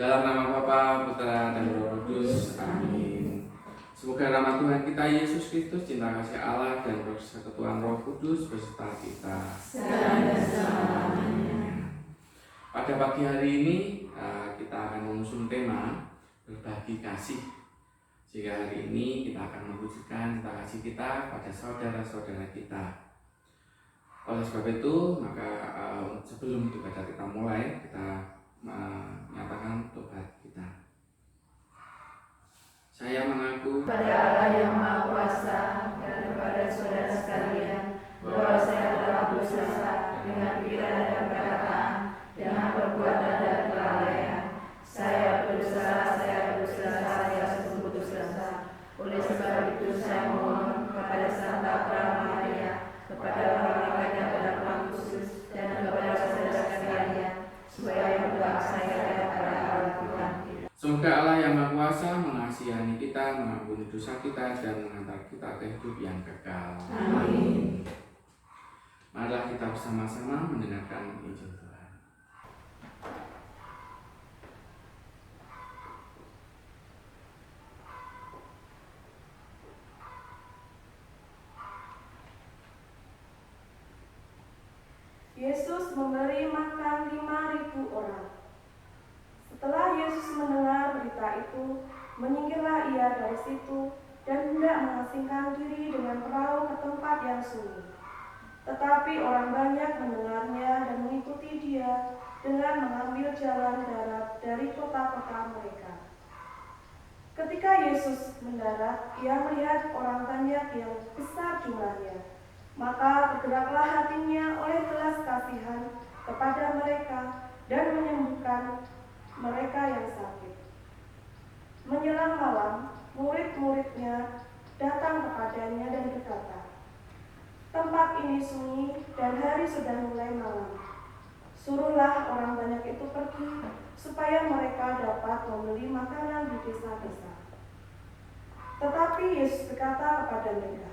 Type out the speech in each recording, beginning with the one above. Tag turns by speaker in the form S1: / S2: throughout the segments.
S1: Dalam nama Bapa, Putra, dan Roh Kudus. Amin. Semoga rahmat Tuhan kita Yesus Kristus, cinta kasih Allah, dan persekutuan Roh Kudus beserta kita. Pada pagi hari ini kita akan mengusung tema berbagi kasih. Sehingga hari ini kita akan mewujudkan cinta kasih kita pada saudara-saudara kita. Oleh sebab itu, maka sebelum ibadah kita mulai, kita menyatakan tobat kita. Saya mengaku
S2: pada Allah yang Maha Kuasa dan kepada saudara sekalian bahwa saya telah berdosa dengan pikiran dan perkataan, dengan perbuatan dan kelalaian. Saya berdosa sungguh berdosa. Oleh sebab itu saya mohon kepada Santa Maria, kepada malaikat yang berang khusus, dan kepada saudara sekalian, supaya berdoa saya kepada Allah Tuhan.
S1: Semoga Allah yang Maha Kuasa mengasihani kita, mengampuni dosa kita, dan mengantar kita ke hidup yang kekal.
S2: Amin.
S1: Marilah kita bersama-sama mendengarkan Injil Tuhan.
S3: Yesus memberi makan 5.000 orang. Setelah Yesus mendengar berita itu, menyingkirlah ia dari situ dan hendak mengasingkan diri dengan perahu ke tempat yang sunyi. Tetapi orang banyak mendengarnya dan mengikuti dia dengan mengambil jalan darat dari kota-kota mereka. Ketika Yesus mendarat, ia melihat orang banyak yang besar jumlahnya. Maka bergeraklah hatinya oleh belas kasihan kepada mereka dan menyembuhkan mereka yang sakit. Menjelang malam, murid-muridnya datang kepadanya dan berkata, "Tempat ini sunyi dan hari sudah mulai malam. Suruhlah orang banyak itu pergi, supaya mereka dapat membeli makanan di desa-desa." Tetapi Yesus berkata kepada mereka,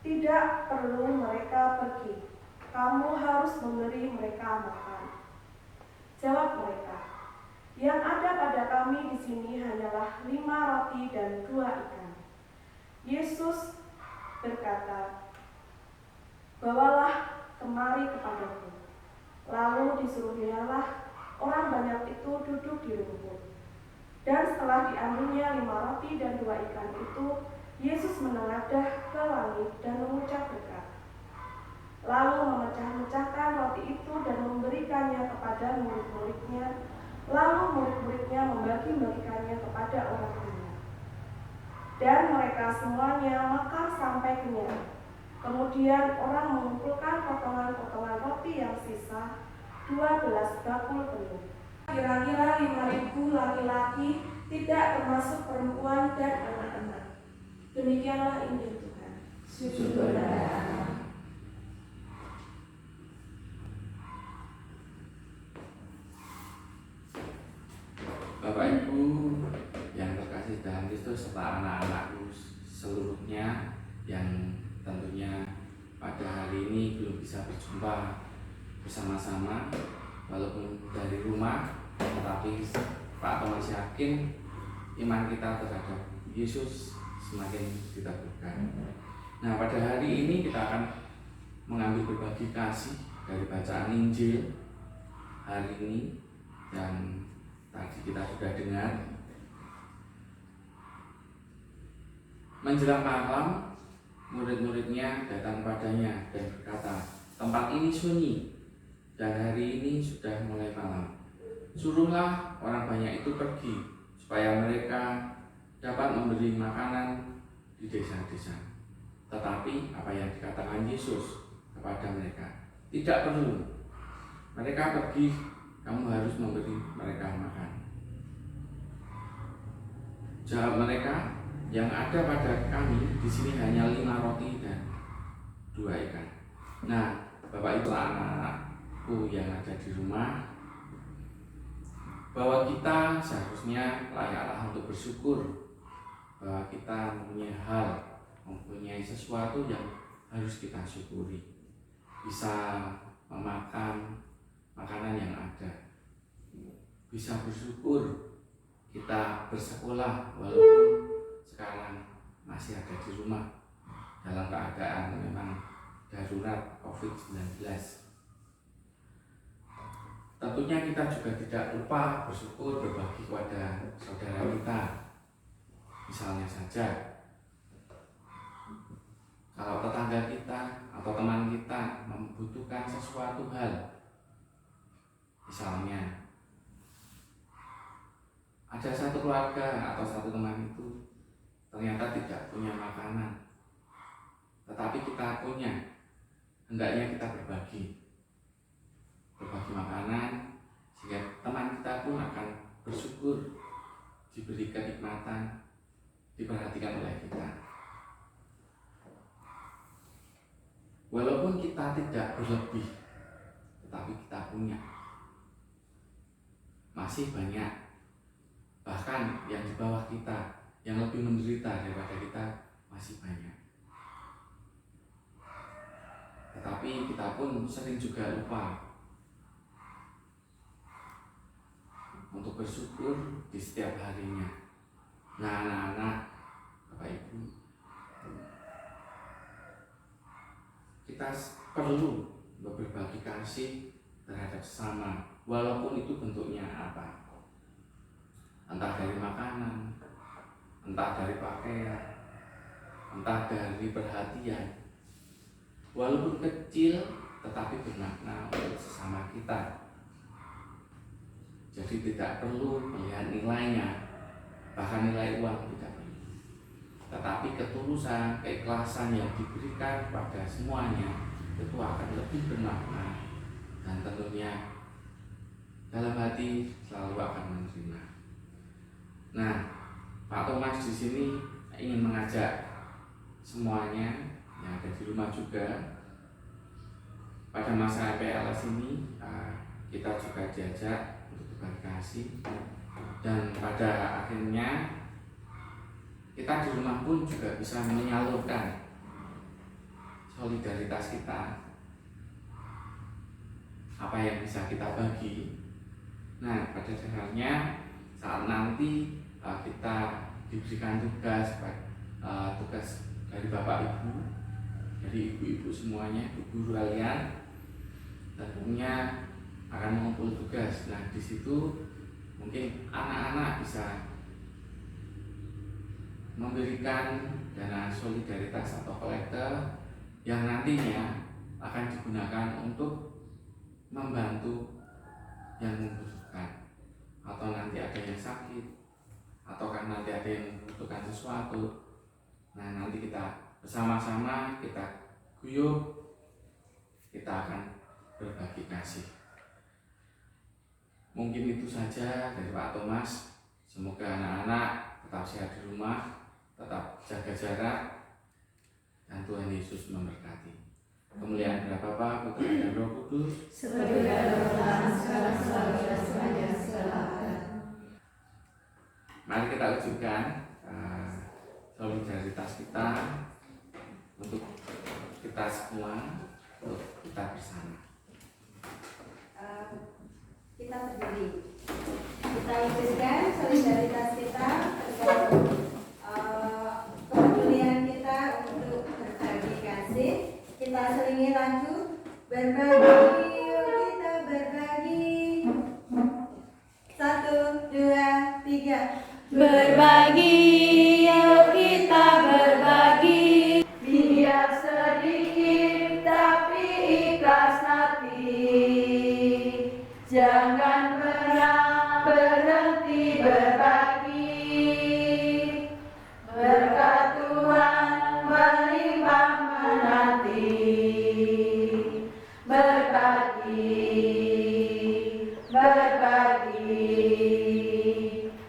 S3: "Tidak perlu mereka pergi. Kamu harus memberi mereka makan." Jawab mereka, "Yang ada pada kami di sini hanyalah 5 roti dan 2 ikan." Yesus berkata, "Bawalah kemari kepadaku." Lalu disuruhnyalah orang banyak itu duduk di rumput. Dan setelah diambilnya 5 roti dan 2 ikan itu, Yesus menengadah ke langit dan mengucap berkat. Lalu memecah-mecahkan roti itu dan memberikannya kepada murid-muridnya. Lalu murid-muridnya membagi-bagikannya kepada orang banyak. Dan mereka semuanya makan sampai kenyang. Kemudian orang mengumpulkan potongan-potongan roti yang sisa, 12 bakul penuh. Kira-kira 5.000 laki-laki, tidak termasuk perempuan dan anak-anak. Demikianlah Injil Tuhan.
S2: Syukur.
S1: Bapak Ibu yang terkasih dalam Kristus serta anak-anakku seluruhnya yang tentunya pada hari ini belum bisa berjumpa bersama-sama walaupun dari rumah, tetapi Pak Thomas yakin iman kita terhadap Yesus semakin diteguhkan. Nah, pada hari ini kita akan mengambil berbagi kasih dari bacaan Injil hari ini yang tadi kita sudah dengar. Menjelang malam, murid-muridnya datang padanya dan berkata, "Tempat ini sunyi dan hari ini sudah mulai malam. Suruhlah orang banyak itu pergi, supaya mereka dapat memberi makanan di desa-desa." Tetapi apa yang dikatakan Yesus kepada mereka, "Tidak perlu mereka pergi, kamu harus memberi mereka makan." Jawab mereka, "Yang ada pada kami di sini hanya 5 roti dan 2 ikan." Nah, Bapak Ibu anak-anakku yang ada di rumah, bahwa kita seharusnya layaklah untuk bersyukur bahwa kita mempunyai sesuatu yang harus kita syukuri. Bisa memakan makanan yang ada. bisa bersyukur kita bersekolah walaupun sekarang masih ada di rumah dalam keadaan memang darurat COVID-19. Tentunya kita juga tidak lupa bersyukur berbagi kepada saudara kita. Misalnya saja, kalau tetangga kita atau teman kita membutuhkan sesuatu hal, misalnya ada satu keluarga atau satu teman itu ternyata tidak punya makanan, tetapi kita punya, hendaknya kita berbagi makanan, sehingga teman kita pun akan bersyukur diberi kenikmatan, diperhatikan oleh kita. Walaupun kita tidak berlebih, tetapi kita punya. Masih banyak, bahkan yang di bawah kita, yang lebih menderita daripada kita, masih banyak. Tetapi kita pun sering juga lupa untuk bersyukur di setiap harinya. Nah, anak-anak, Bapak Ibu, kita perlu berbagi kasih terhadap sesama, walaupun itu bentuknya apa. Entah dari makanan, entah dari pakaian, entah dari perhatian. Walaupun kecil, tetapi bermakna untuk sesama kita. Jadi tidak perlu melihat nilainya, bahkan nilai uang tidak perlu. Tetapi ketulusan, keikhlasan yang diberikan pada semuanya itu akan lebih bermakna, dan tentunya dalam hati selalu akan menerima. Nah, Pak Thomas di sini ingin mengajak semuanya yang ada di rumah juga. Pada masa PLS ini kita juga diajak untuk berbagi kasih, dan pada akhirnya kita di rumah pun juga bisa menyalurkan solidaritas kita, apa yang bisa kita bagi. Nah, pada dasarnya saat nanti kita diberikan tugas dari Bapak Ibu, dari ibu-ibu semuanya, ibu guru kalian, tentunya akan mengumpul tugas. Nah, di situ mungkin anak-anak bisa memberikan dana solidaritas atau kolektor yang nantinya akan digunakan untuk membantu yang membutuhkan, atau nanti ada yang sakit, atau kan nanti ada yang membutuhkan sesuatu. Nah, nanti kita bersama-sama, kita guyup, kita akan berbagi kasih. Mungkin itu saja dari Pak Thomas. Semoga anak-anak tetap sehat di rumah, tetap jaga jarak, dan Tuhan Yesus memberkati. Kemuliaan kepada Bapa, Putra, dan Roh Kudus,
S2: seperti pada permulaan, sekarang, selalu, dan sepanjang segala abad.
S1: Mari kita wujudkan solidaritas kita untuk kita semua, untuk kita bersama.
S4: Kita berdiri. Kita wujudkan solidaritas kita terkait kepedulian kita untuk berbagi kasih. Kita selingi lagu berbagi, yuk kita berbagi. 1, 2, 3.
S2: Berbagi, yuk kita berbagi. Biar sedikit tapi ikhlas hati. Jangan pernah berhenti berbagi. Berkat Tuhan melimpah menanti. Berbagi, berbagi,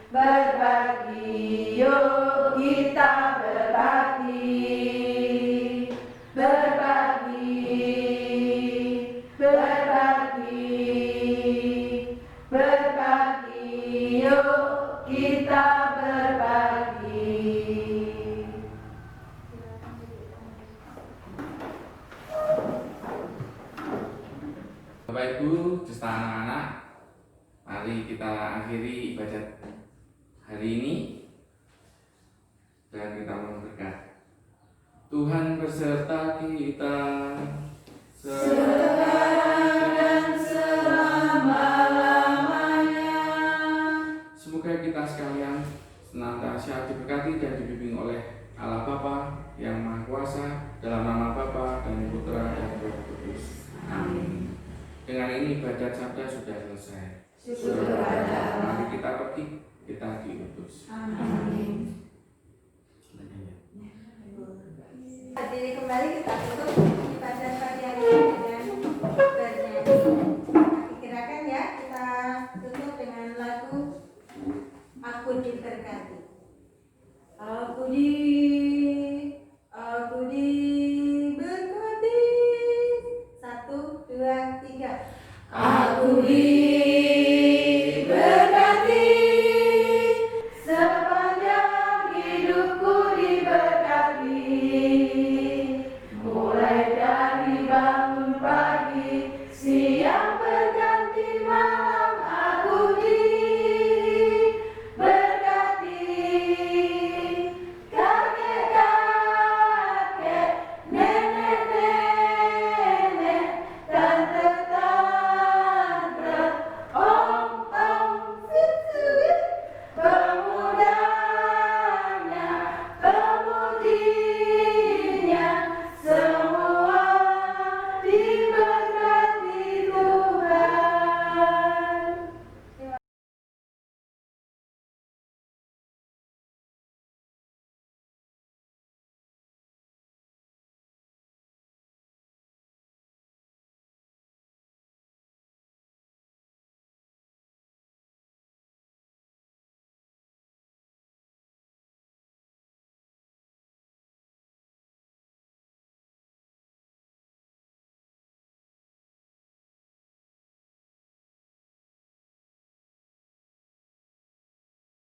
S2: berbagi, yuk kita berbagi. Berbagi, berbagi, berbagi, yuk kita berbagi.
S1: Bapak Ibu, beserta anak-anak, Mari kita akhiri ibadat hari ini dan kita mohon berkat. Tuhan beserta kita
S2: sekarang dan selama-lamanya.
S1: Semoga kita sekalian senantiasa diberkati dan dibimbing oleh Allah Bapa yang Maha Kuasa, dalam nama Bapa dan Putra dan Roh Kudus. Amin. Dengan ini ibadat sabda sudah selesai.
S2: Syukur kepada Allah.
S1: Mari kita pergi, kita diutus.
S2: Amin.
S4: Hadirin kembali, kita tutup ibadat pagi hari ini dengan bernyanyi. Dikirakan ya, kita tutup dengan lagu Aku Diberkati. Aku diberkati. 1, 2, 3.
S2: Aku